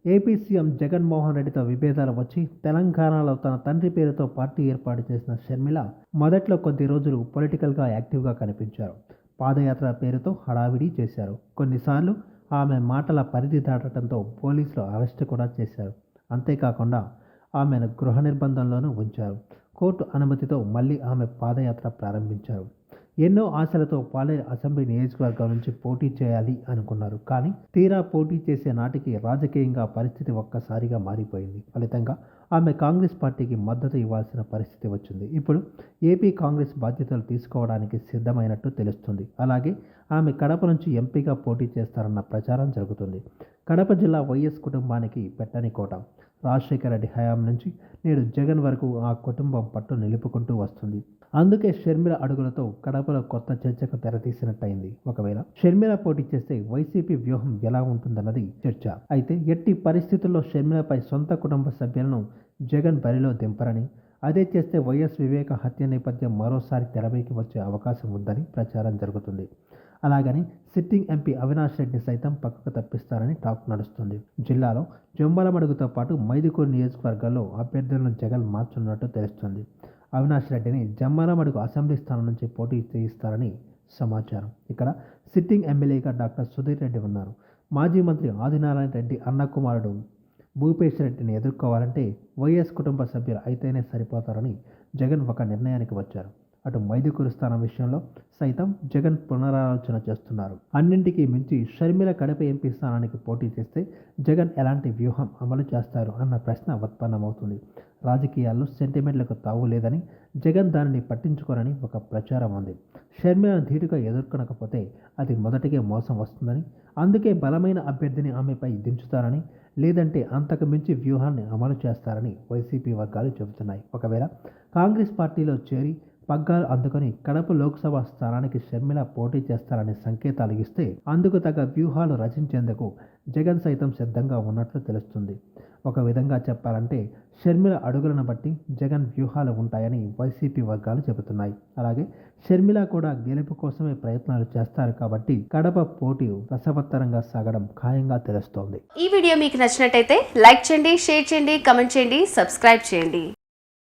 AP CM Jaganmohan రెడ్డితో విభేదాలు వచ్చి తెలంగాణలో తన తండ్రి పేరుతో పార్టీ ఏర్పాటు చేసిన షర్మిల మొదట్లో కొద్ది రోజులు పొలిటికల్గా యాక్టివ్గా కనిపించారు. పాదయాత్ర పేరుతో హడావిడి చేశారు. కొన్నిసార్లు ఆమె మాటల పరిధి దాటడంతో పోలీసులు అరెస్టు కూడా చేశారు. అంతేకాకుండా ఆమెను గృహ నిర్బంధంలోనూ ఉంచారు. కోర్టు అనుమతితో మళ్ళీ ఆమె పాదయాత్ర ప్రారంభించారు. ఎన్నో ఆశలతో పాలేరు అసెంబ్లీ నియోజకవర్గం నుంచి పోటీ చేయాలి అనుకున్నారు. కానీ తీరా పోటీ చేసే నాటికి రాజకీయంగా పరిస్థితి ఒక్కసారిగా మారిపోయింది. ఫలితంగా ఆమె కాంగ్రెస్ పార్టీకి మద్దతు ఇవ్వాల్సిన పరిస్థితి వచ్చింది. ఇప్పుడు ఏపీ కాంగ్రెస్ బాధ్యతలు తీసుకోవడానికి సిద్ధమైనట్టు తెలుస్తుంది. అలాగే ఆమె కడప నుంచి ఎంపీగా పోటీ చేస్తారన్న ప్రచారం జరుగుతుంది. కడప జిల్లా వైఎస్ కుటుంబానికి పెట్టని కోట. రాజశేఖర రెడ్డి హయాం నుంచి నేడు జగన్ వరకు ఆ కుటుంబం పట్టు నిలుపుకుంటూ వస్తుంది. అందుకే షర్మిల అడుగులతో కడపలో కొత్త చర్చకు తెరతీసినట్టయింది. ఒకవేళ షర్మిల పోటీ చేస్తే వైసీపీ వ్యూహం ఎలా ఉంటుందన్నది చర్చ. అయితే ఎట్టి పరిస్థితుల్లో షర్మిలపై సొంత కుటుంబ సభ్యులను జగన్ బరిలో దింపరని, అదే చేస్తే వైఎస్ వివేక హత్య నేపథ్యం మరోసారి తెరపైకి వచ్చే అవకాశం ఉందని ప్రచారం జరుగుతుంది. అలాగని సిట్టింగ్ ఎంపీ అవినాష్ రెడ్డి సైతం పక్కకు తప్పిస్తారని టాక్ నడుస్తుంది. జిల్లాలో జంబాలమడుగుతో పాటు మైదుకూరు నియోజకవర్గాల్లో అభ్యర్థులను జగన్ మార్చున్నట్టు తెలుస్తుంది. అవినాష్ రెడ్డిని జమ్మాలమడుగు అసెంబ్లీ స్థానం నుంచి పోటీ చేయిస్తారని సమాచారం. ఇక్కడ సిట్టింగ్ ఎమ్మెల్యేగా డాక్టర్ సుధీర్ రెడ్డి ఉన్నారు. మాజీ మంత్రి ఆదినారాయణ రెడ్డి అన్న కుమారుడు భూపేష్ రెడ్డిని ఎదుర్కోవాలంటే వైఎస్ కుటుంబ సభ్యులు అయితేనే సరిపోతారని జగన్ ఒక నిర్ణయానికి వచ్చారు. అటు మైదుకూరు స్థానం విషయంలో సైతం జగన్ పునరాలోచన చేస్తున్నారు. అన్నింటికీ మించి షర్మిల కడప ఎంపీ స్థానానికి పోటీ చేస్తే జగన్ ఎలాంటి వ్యూహం అమలు చేస్తారు అన్న ప్రశ్న ఉత్పన్నమవుతుంది. రాజకీయాల్లో సెంటిమెంట్లకు తావు లేదని, జగన్ దానిని పట్టించుకోరని ఒక ప్రచారం ఉంది. షర్మిలను ధీటుగా ఎదుర్కొనకపోతే అది మొదటికే మోసం వస్తుందని, అందుకే బలమైన అభ్యర్థిని ఆమెపై దించుతారని, లేదంటే అంతకు మించి వ్యూహాన్ని అమలు చేస్తారని వైసీపీ వర్గాలు చెబుతున్నాయి. ఒకవేళ కాంగ్రెస్ పార్టీలో చేరి పగ్గాలు అందుకొని కడప లోక్సభ స్థానానికి షర్మిల పోటీ చేస్తారనే సంకేతాలు ఇస్తే అందుకు తగ్గ వ్యూహాలు రచించేందుకు జగన్ సైతం సిద్ధంగా ఉన్నట్లు తెలుస్తుంది. ఒక విధంగా చెప్పాలంటే షర్మిల అడుగులను బట్టి జగన్ వ్యూహాలు ఉంటాయని వైసీపీ వర్గాలు చెబుతున్నాయి. అలాగే షర్మిల కూడా గెలుపు కోసమే ప్రయత్నాలు చేస్తారు కాబట్టి కడప పోటీ రసవత్తరంగా సాగడం ఖాయంగా తెలుస్తోంది. ఈ వీడియో మీకు నచ్చినట్టయితే లైక్ చేయండి, షేర్ చేయండి, కమెంట్ చేయండి, సబ్స్క్రైబ్ చేయండి.